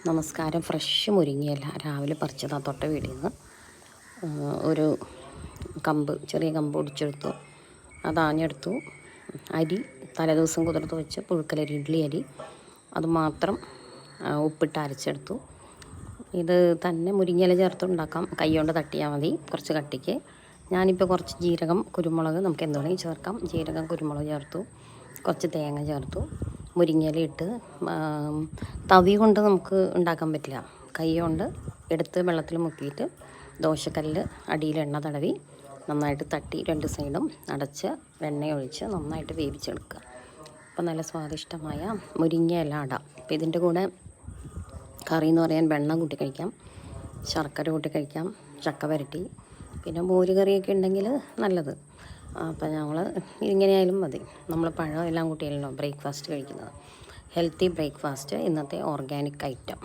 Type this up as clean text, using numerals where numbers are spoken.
നമസ്കാരം. ഫ്രഷ് മുരിങ്ങയില രാവിലെ പറിച്ചതാ തൊട്ട വീട്ടിൽ നിന്ന്. ഒരു ചെറിയ കമ്പ് ഒടിച്ചെടുത്തു, അത് ആഞ്ഞെടുത്തു. അരി തലേദിവസം കുതിർത്ത് വെച്ച് പുഴുക്കലരി, ഇഡ്ഡലി അരി, അത് മാത്രം ഉപ്പിട്ട് അരച്ചെടുത്തു. ഇത് തന്നെ മുരിങ്ങയില ചേർത്ത് ഉണ്ടാക്കാം. കൈ കൊണ്ട് തട്ടിയാൽ മതി, കുറച്ച് കട്ടിക്ക്. ഞാനിപ്പോൾ കുറച്ച് ജീരകം, കുരുമുളക്, നമുക്ക് എന്ത് വേണമെങ്കിൽ ചേർക്കാം. ജീരകം, കുരുമുളക് ചേർത്തു, കുറച്ച് തേങ്ങ ചേർത്തു, മുരിങ്ങയില ഇട്ട്. തവി കൊണ്ട് നമുക്ക് ഉണ്ടാക്കാൻ പറ്റില്ല, കൈ കൊണ്ട് എടുത്ത് വെള്ളത്തിൽ മുക്കിയിട്ട് ദോശക്കല്ല് അടിയിൽ എണ്ണ തടവി നന്നായിട്ട് തട്ടി രണ്ട് സൈഡും അടച്ച് എണ്ണയൊഴിച്ച് നന്നായിട്ട് വേവിച്ചെടുക്കുക. അപ്പോൾ നല്ല സ്വാദിഷ്ടമായ മുരിങ്ങയില അട. അപ്പോൾ ഇതിൻ്റെ കൂടെ കറി എന്ന് പറയാൻ വെള്ളം കൂട്ടി കഴിക്കാം, ശർക്കര കൂട്ടി കഴിക്കാം, ചക്ക വരട്ടി, പിന്നെ മോര് കറിയൊക്കെ ഉണ്ടെങ്കിൽ നല്ലത്. അപ്പോൾ ഞങ്ങൾ ഇങ്ങനെയായാലും മതി. നമ്മൾ പഴം എല്ലാം കൂട്ടിയല്ലോ ബ്രേക്ക്ഫാസ്റ്റ് കഴിക്കുന്നത്. ഹെൽത്തി ബ്രേക്ക്ഫാസ്റ്റ്, ഇന്നത്തെ ഓർഗാനിക് ഐറ്റം.